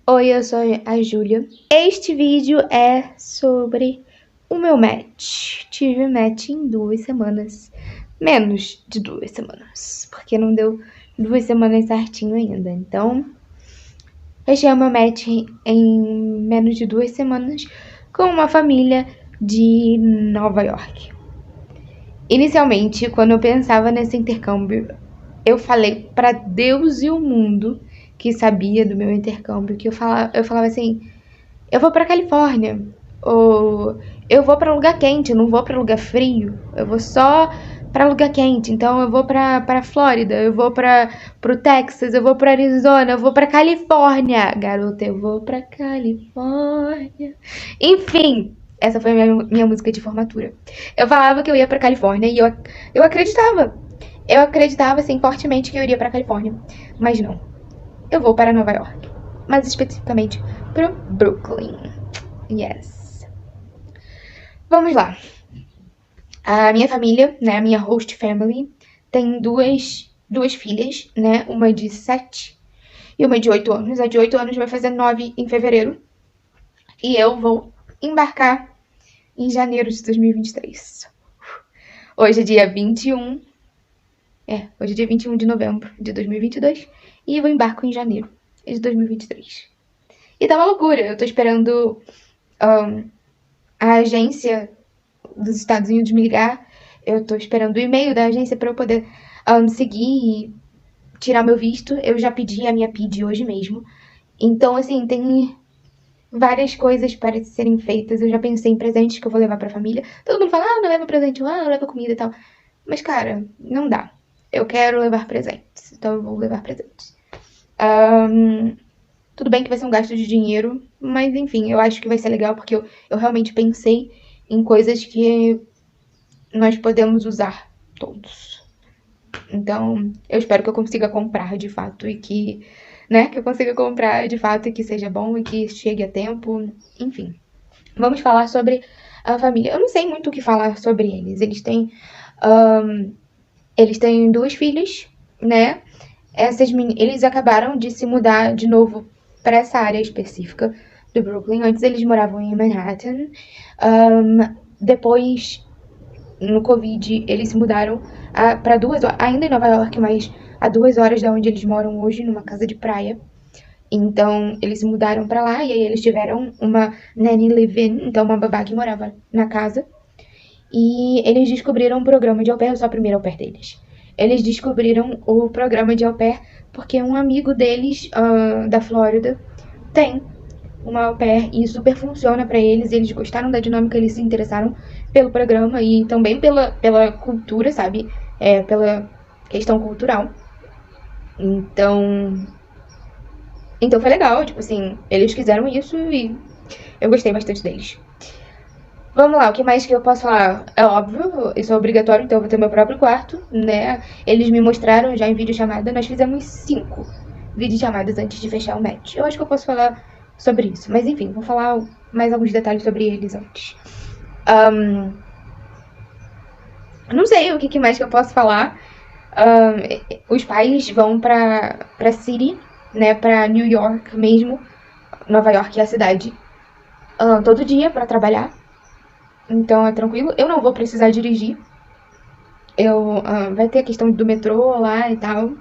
Oi, eu sou a Júlia. Este vídeo é sobre o meu match. Tive match em 2 semanas. Menos de 2 semanas. Porque não deu 2 semanas certinho ainda. Então, fechei o meu match em menos de 2 semanas com uma família de Nova York. Inicialmente, quando eu pensava nesse intercâmbio, eu falei pra Deus e o mundo que sabia do meu intercâmbio, que eu falava assim, eu vou pra Califórnia, ou eu vou pra lugar quente, eu não vou pra lugar frio, eu vou só pra lugar quente, então eu vou pra Flórida, eu vou pro Texas, eu vou pra Arizona, eu vou pra Califórnia, garota, eu vou pra Califórnia. Enfim, essa foi a minha música de formatura. Eu falava que eu ia pra Califórnia e eu acreditava. Eu acreditava, assim, fortemente que eu iria pra Califórnia. Mas não. Eu vou para Nova York. Mais especificamente pro Brooklyn. Yes. Vamos lá. A minha família, né, a minha host family, tem duas filhas, né, uma de 7 e uma de 8 anos. A de 8 anos vai fazer 9 em fevereiro. E eu vou embarcar em janeiro de 2023. Hoje é dia 21. Hoje é dia 21 de novembro de 2022. E eu embarco em janeiro de 2023. E tá uma loucura. Eu tô esperando a agência dos Estados Unidos me ligar. Eu tô esperando o e-mail da agência pra eu poder seguir e tirar meu visto. Eu já pedi a minha PID hoje mesmo. Então, assim, tem várias coisas para serem feitas. Eu já pensei em presentes que eu vou levar pra família. Todo mundo fala, não leva presente, não leva comida e tal. Mas, cara, não dá. Eu quero levar presentes. Então eu vou levar presentes. Tudo bem que vai ser um gasto de dinheiro, mas enfim, eu acho que vai ser legal porque eu realmente pensei em coisas que nós podemos usar todos. Então, eu espero que eu consiga comprar de fato e que, né, que eu consiga comprar de fato e que seja bom e que chegue a tempo, enfim. Vamos falar sobre a família. Eu não sei muito o que falar sobre eles. Eles têm duas filhas, né? Eles acabaram de se mudar de novo para essa área específica do Brooklyn. Antes eles moravam em Manhattan. Depois, no Covid, eles se mudaram para 2 horas, ainda em Nova York, mas a 2 horas da onde eles moram hoje, numa casa de praia. Então, eles se mudaram para lá e aí eles tiveram uma nanny live-in, então uma babá que morava na casa. E eles descobriram um programa de au pair, eu sou a primeira au pair deles. Eles descobriram o programa de au pair porque um amigo deles, da Flórida, tem uma au pair e super funciona pra eles. Eles gostaram da dinâmica, eles se interessaram pelo programa e também pela cultura, sabe? Pela questão cultural. Então foi legal, tipo assim, eles quiseram isso e eu gostei bastante deles. Vamos lá, o que mais que eu posso falar? É óbvio, isso é obrigatório, então eu vou ter meu próprio quarto, né? Eles me mostraram já em videochamada, nós fizemos 5 videochamadas antes de fechar o match. Eu acho que eu posso falar sobre isso, mas enfim, vou falar mais alguns detalhes sobre eles antes. Não sei o que mais que eu posso falar. Os pais vão pra City, né? Pra New York mesmo. Nova York é a cidade. Todo dia pra trabalhar. Então é tranquilo. Eu não vou precisar dirigir. Vai ter a questão do metrô lá e tal.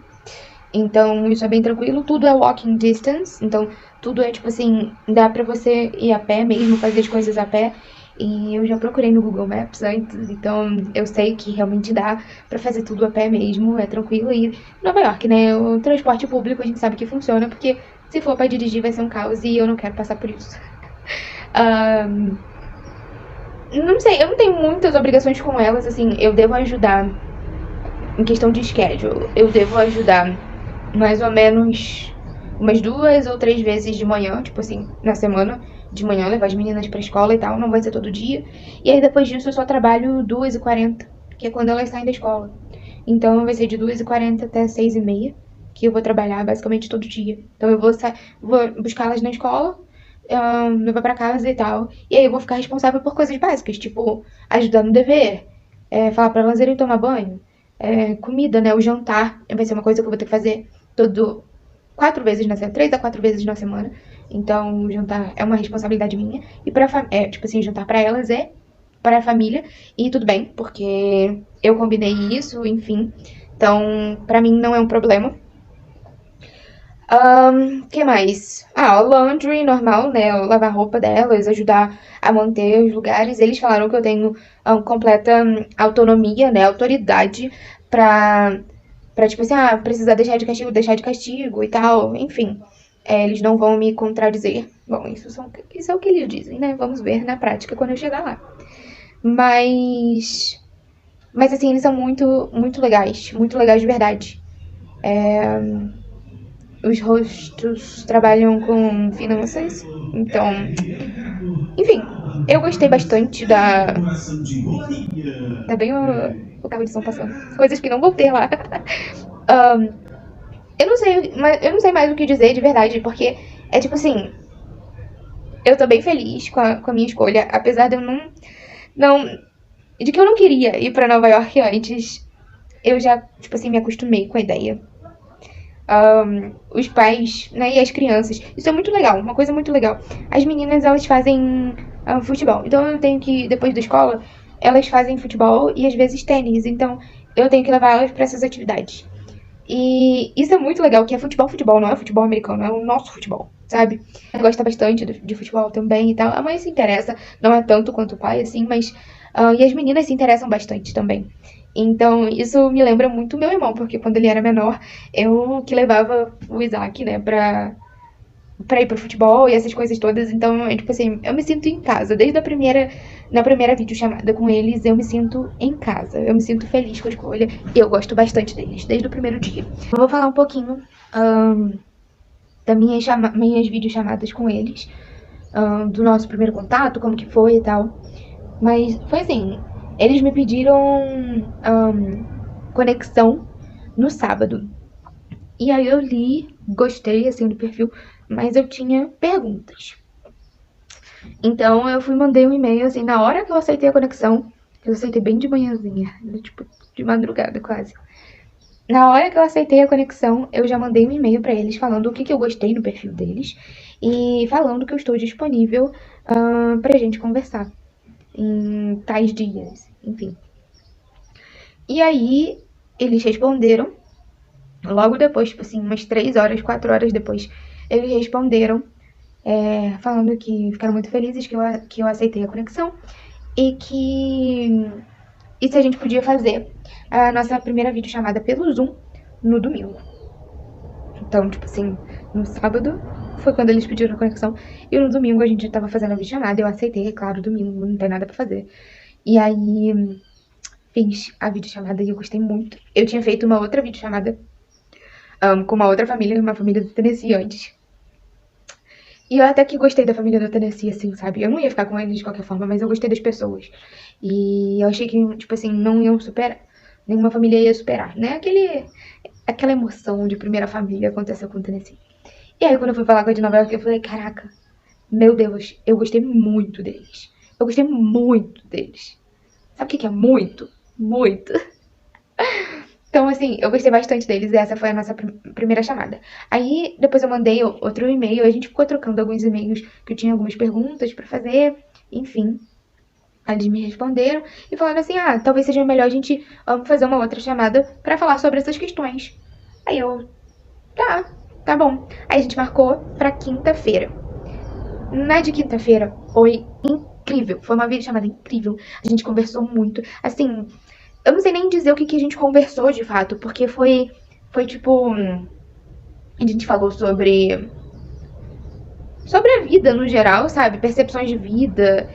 Então isso é bem tranquilo. Tudo é walking distance. Então tudo é tipo assim, dá pra você ir a pé mesmo, fazer as coisas a pé. E eu já procurei no Google Maps antes, então eu sei que realmente dá pra fazer tudo a pé mesmo, é tranquilo. E Nova York, né? O transporte público a gente sabe que funciona, porque se for pra dirigir vai ser um caos e eu não quero passar por isso. Não sei, eu não tenho muitas obrigações com elas, assim, eu devo ajudar em questão de schedule. Eu devo ajudar mais ou menos umas 2 ou 3 vezes de manhã, tipo assim, na semana, de manhã, levar as meninas pra escola e tal, não vai ser todo dia. E aí depois disso eu só trabalho 2h40, que é quando elas saem da escola. Então vai ser de 2h40 até 6h30, que eu vou trabalhar basicamente todo dia. Então eu vou buscá-las na escola, levar pra casa e tal. E aí eu vou ficar responsável por coisas básicas, tipo ajudar no dever, falar pra elas irem tomar banho, comida, né? O jantar vai ser uma coisa que eu vou ter que fazer 4 vezes na semana, 3 a 4 vezes na semana. Então, jantar é uma responsabilidade minha. E tipo assim, jantar pra elas é para a família. E tudo bem, porque eu combinei isso, enfim. Então, pra mim não é um problema. Que mais? O laundry normal, né? Eu lavar a roupa delas, ajudar a manter os lugares. Eles falaram que eu tenho completa autonomia, né? Autoridade pra tipo assim, precisar deixar de castigo e tal. Enfim, eles não vão me contradizer. Bom, isso é o que eles dizem, né? Vamos ver na prática quando eu chegar lá. Mas assim, eles são muito legais de verdade. Os rostos trabalham com finanças, então, enfim, eu gostei bastante da. Tá bem o carro de som passando. Coisas que não vou ter lá. Eu não sei mais o que dizer de verdade, porque é tipo assim, eu tô bem feliz com a minha escolha, apesar de eu não. De que eu não queria ir pra Nova York antes. Eu já, tipo assim, me acostumei com a ideia. Os pais, né, e as crianças. Isso é muito legal, uma coisa muito legal. As meninas, elas fazem futebol. Então eu tenho que, depois da escola, elas fazem futebol e às vezes tênis. Então eu tenho que levar elas pra essas atividades. E isso é muito legal, que é futebol, não é futebol americano, é o nosso futebol, sabe? Ela gosta bastante de futebol também e tal. A mãe se interessa, não é tanto quanto o pai, assim, mas. E as meninas se interessam bastante também. Então, isso me lembra muito o meu irmão, porque quando ele era menor, eu que levava o Isaac, né, pra ir pro futebol e essas coisas todas. Então, tipo assim, eu me sinto em casa. Na primeira videochamada com eles, eu me sinto em casa. Eu me sinto feliz com a escolha. E eu gosto bastante deles, desde o primeiro dia. Eu vou falar um pouquinho das minhas videochamadas com eles. Do nosso primeiro contato, como que foi e tal. Mas foi assim, eles me pediram conexão no sábado. E aí eu li, gostei assim do perfil, mas eu tinha perguntas. Então eu mandei um e-mail assim, na hora que eu aceitei a conexão, eu aceitei bem de manhãzinha, tipo de madrugada quase. Na hora que eu aceitei a conexão, eu já mandei um e-mail pra eles falando o que eu gostei no perfil deles e falando que eu estou disponível pra gente conversar em tais dias, enfim. E aí eles responderam logo depois, tipo assim, umas 3 horas, 4 horas depois, eles responderam falando que ficaram muito felizes que eu aceitei a conexão e se a gente podia fazer a nossa primeira videochamada pelo Zoom no domingo. Então, tipo assim, no sábado foi quando eles pediram a conexão e no domingo a gente tava fazendo a videochamada. Eu aceitei, é claro, domingo não tem nada pra fazer. E aí fiz a videochamada e eu gostei muito. Eu tinha feito uma outra videochamada com uma outra família, uma família do Tennessee antes. E eu até que gostei da família do Tennessee, assim, sabe? Eu não ia ficar com eles de qualquer forma, mas eu gostei das pessoas. E eu achei que, tipo assim, não iam superar. Nenhuma família ia superar, né? Aquela emoção de primeira família aconteceu com o Tennessee. E aí, quando eu fui falar com a de Nova York, eu falei, caraca, meu Deus, eu gostei muito deles. Eu gostei muito deles. Sabe o que é muito? Muito. Então, assim, eu gostei bastante deles e essa foi a nossa primeira chamada. Aí, depois eu mandei outro e-mail, a gente ficou trocando alguns e-mails que eu tinha algumas perguntas pra fazer, enfim. Eles me responderam e falaram assim, talvez seja melhor a gente fazer uma outra chamada pra falar sobre essas questões. Aí eu, tá bom. Aí a gente marcou pra quinta-feira. Na de quinta-feira foi incrível, foi uma videochamada incrível. A gente conversou muito, assim, eu não sei nem dizer o que a gente conversou de fato, porque foi tipo, a gente falou sobre a vida no geral, sabe? Percepções de vida,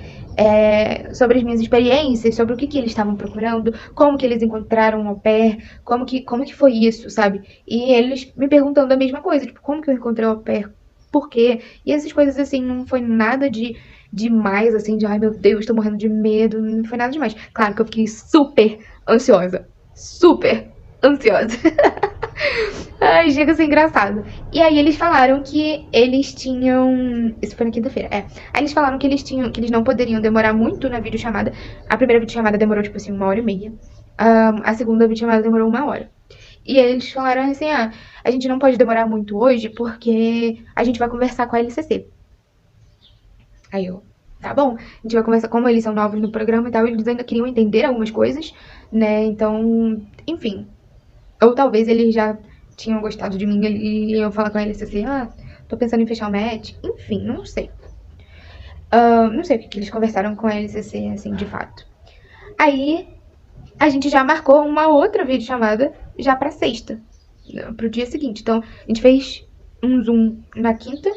sobre as minhas experiências, sobre o que eles estavam procurando, como que eles encontraram um au pair, como que foi isso, sabe? E eles me perguntando a mesma coisa, tipo, como que eu encontrei o au pair, por quê? E essas coisas, assim, não foi nada demais, assim, de ai meu Deus, tô morrendo de medo, não foi nada demais. Claro que eu fiquei super ansiosa. Ai, chega a ser engraçado. E aí eles falaram que eles tinham. Isso foi na quinta-feira, Aí eles falaram que eles não poderiam demorar muito na videochamada. A primeira videochamada demorou, tipo assim, 1h30. A segunda videochamada demorou 1 hora. E eles falaram assim, a gente não pode demorar muito hoje porque a gente vai conversar com a LCC. Aí eu, tá bom, a gente vai conversar, como eles são novos no programa e tal, eles ainda queriam entender algumas coisas, né, então, enfim. Ou talvez eles já tinham gostado de mim e iam falar com a LCC, tô pensando em fechar o match, enfim, não sei. Não sei o que eles conversaram com a LCC, assim, de fato. Aí, a gente já marcou uma outra videochamada já pra sexta, pro dia seguinte. Então, a gente fez um Zoom na quinta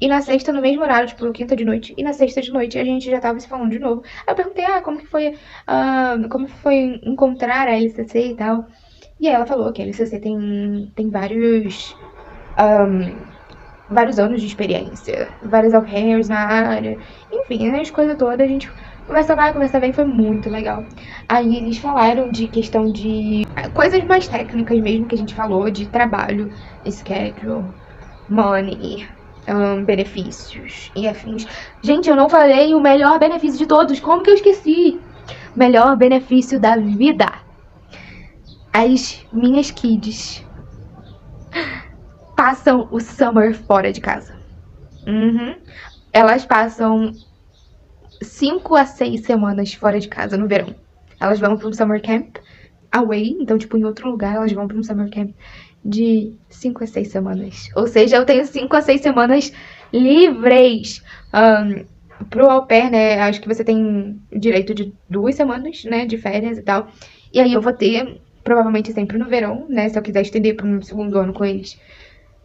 e na sexta no mesmo horário, tipo, quinta de noite. E na sexta de noite a gente já tava se falando de novo. Aí eu perguntei, como que foi encontrar a LCC e tal. E aí ela falou que a LCC tem vários anos de experiência, vários au pairs na área, enfim, as coisas todas, a gente conversa vai, conversa bem, foi muito legal. Aí eles falaram de questão de coisas mais técnicas mesmo, que a gente falou, de trabalho, schedule, money, benefícios e afins. Gente, eu não falei o melhor benefício de todos, como que eu esqueci? Melhor benefício da vida. As minhas kids passam o summer fora de casa. Elas passam 5 a 6 semanas fora de casa no verão. Elas vão para um summer camp away, então, tipo, em outro lugar, elas vão para um summer camp de 5 a 6 semanas. Ou seja, eu tenho 5 a 6 semanas livres. Pro au pair, né, acho que você tem o direito de 2 semanas, né, de férias e tal. E aí eu vou ter, provavelmente sempre no verão, né, se eu quiser estender para um segundo ano com eles,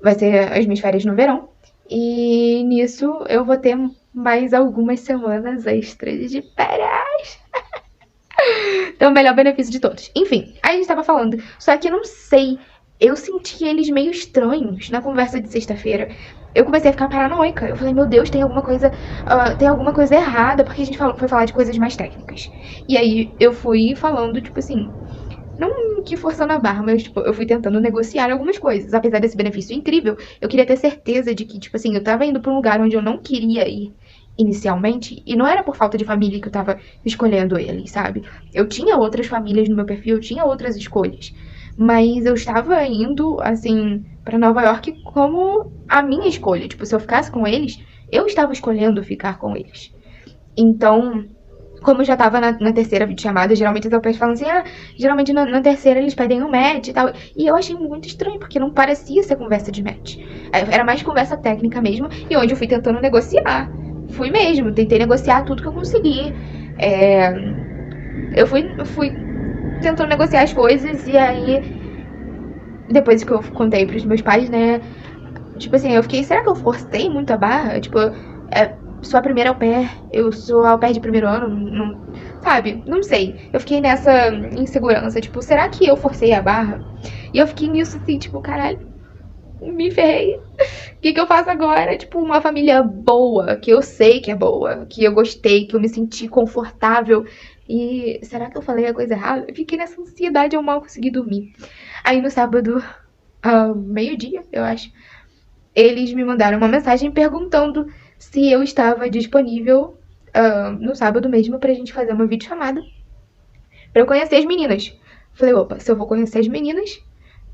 vai ser as minhas férias no verão. E nisso eu vou ter mais algumas semanas extras de férias. Então, o melhor benefício de todos. Enfim, aí a gente tava falando. Só que eu não sei. Eu senti eles meio estranhos na conversa de sexta-feira. Eu comecei a ficar paranoica. Eu falei, meu Deus, tem alguma coisa errada, porque a gente foi falar de coisas mais técnicas. E aí eu fui falando, tipo assim, não que forçando a barra, mas tipo, eu fui tentando negociar algumas coisas. Apesar desse benefício incrível, eu queria ter certeza de que, tipo assim, eu tava indo pra um lugar onde eu não queria ir inicialmente, e não era por falta de família que eu tava escolhendo ele, sabe? Eu tinha outras famílias no meu perfil, eu tinha outras escolhas. Mas eu estava indo, assim, pra Nova York como a minha escolha. Tipo, se eu ficasse com eles, eu estava escolhendo ficar com eles. Então, como eu já tava na terceira videochamada, geralmente as au pairs falam assim, geralmente na terceira eles pedem um match e tal. E eu achei muito estranho, porque não parecia ser conversa de match. Era mais conversa técnica mesmo, e onde eu fui tentando negociar. Fui mesmo, tentei negociar tudo que eu consegui. Eu fui tentando negociar as coisas, e aí, depois que eu contei pros meus pais, né, tipo assim, eu fiquei, será que eu forcei muito a barra? Tipo, sou a primeira au pair, eu sou au pair de primeiro ano, não, sabe? Não sei. Eu fiquei nessa insegurança, tipo, será que eu forcei a barra? E eu fiquei nisso assim, tipo, caralho, me ferrei. O que eu faço agora? Tipo, uma família boa, que eu sei que é boa, que eu gostei, que eu me senti confortável. E será que eu falei a coisa errada? Eu fiquei nessa ansiedade, eu mal consegui dormir. Aí no sábado, meio-dia, eu acho, eles me mandaram uma mensagem perguntando se eu estava disponível no sábado mesmo pra gente fazer uma videochamada pra eu conhecer as meninas. Falei, opa, se eu vou conhecer as meninas,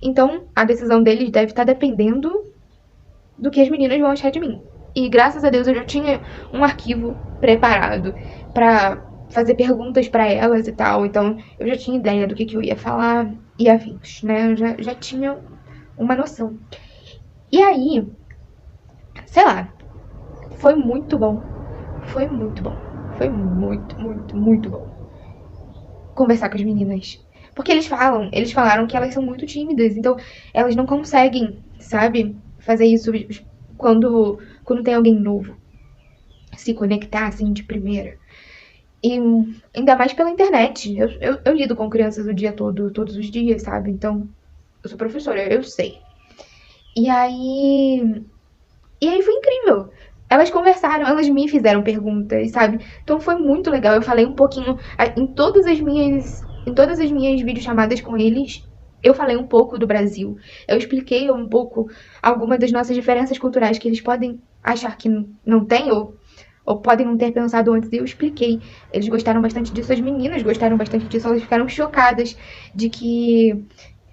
então a decisão deles deve estar dependendo do que as meninas vão achar de mim. E graças a Deus eu já tinha um arquivo preparado pra fazer perguntas pra elas e tal, então eu já tinha ideia do que eu ia falar e afins, né? Eu já tinha uma noção. E aí, sei lá, foi muito bom. Foi muito bom. Foi muito, muito, muito bom conversar com as meninas. Porque eles falaram que elas são muito tímidas, então elas não conseguem, sabe, fazer isso quando tem alguém novo. Se conectar assim de primeira. E ainda mais pela internet. Eu lido com crianças o dia todo, todos os dias, sabe? Então, eu sou professora, eu sei. E aí foi incrível. Elas conversaram, elas me fizeram perguntas, sabe? Então foi muito legal. Eu falei um pouquinho em todas as minhas videochamadas com eles. Eu falei um pouco do Brasil. Eu expliquei um pouco algumas das nossas diferenças culturais que eles podem achar que não tem ou podem não ter pensado antes. E eu expliquei. Eles gostaram bastante disso, as meninas gostaram bastante disso. Elas ficaram chocadas de que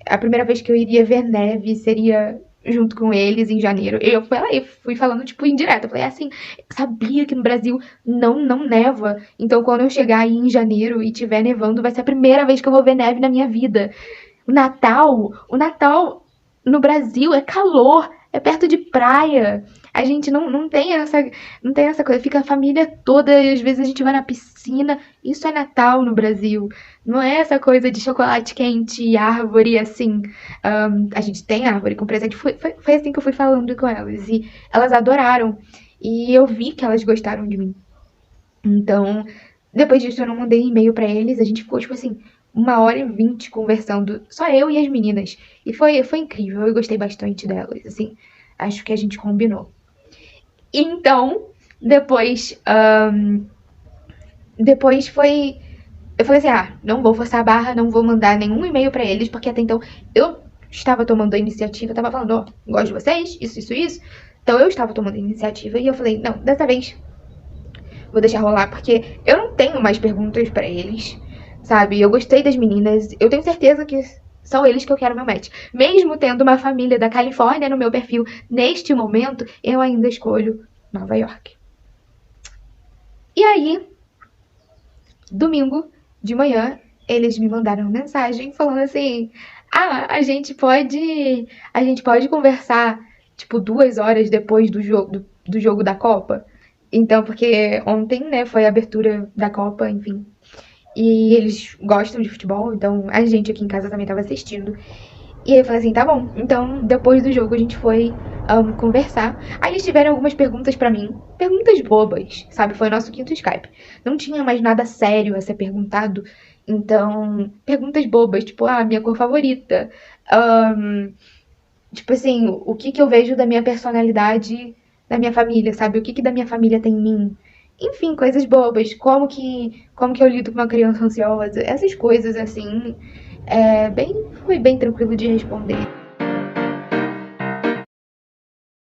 a primeira vez que eu iria ver neve seria junto com eles em janeiro. Eu fui falando, tipo, indireta. Eu falei assim, sabia que no Brasil não neva. Então, quando eu chegar aí em janeiro e tiver nevando, vai ser a primeira vez que eu vou ver neve na minha vida. O Natal no Brasil é calor, é perto de praia. A gente não tem essa coisa, fica a família toda, e às vezes a gente vai na piscina. Isso é Natal no Brasil. Não é essa coisa de chocolate quente e árvore assim. A gente tem árvore com presente. Foi assim que eu fui falando com elas. E elas adoraram. E eu vi que elas gostaram de mim. Então, depois disso eu não mandei e-mail pra eles. A gente ficou, tipo assim, 1h20 conversando. Só eu e as meninas. E foi incrível. Eu gostei bastante delas. Assim, acho que a gente combinou. Então, depois foi. Eu falei assim: não vou forçar a barra, não vou mandar nenhum e-mail pra eles, porque até então eu estava tomando a iniciativa, tava falando: gosto de vocês, isso. Então eu estava tomando a iniciativa e eu falei: não, dessa vez vou deixar rolar, porque eu não tenho mais perguntas pra eles, sabe? Eu gostei das meninas, eu tenho certeza que são eles que eu quero meu match. Mesmo tendo uma família da Califórnia no meu perfil, neste momento, eu ainda escolho Nova York. E aí, domingo de manhã, eles me mandaram mensagem falando assim: a gente pode conversar, tipo, 2 horas depois do jogo da Copa. Então, porque ontem, né, foi a abertura da Copa, enfim. E eles gostam de futebol, então a gente aqui em casa também tava assistindo. E aí eu falei assim, tá bom. Então, depois do jogo, a gente foi conversar. Aí eles tiveram algumas perguntas pra mim. Perguntas bobas, sabe? Foi o nosso quinto Skype. Não tinha mais nada sério a ser perguntado. Então, perguntas bobas, tipo, minha cor favorita. Tipo assim, o que que eu vejo da minha personalidade da minha família, sabe? O que que da minha família tem em mim. Enfim, coisas bobas. Como que eu lido com uma criança ansiosa. Essas coisas, assim. Foi bem tranquilo de responder.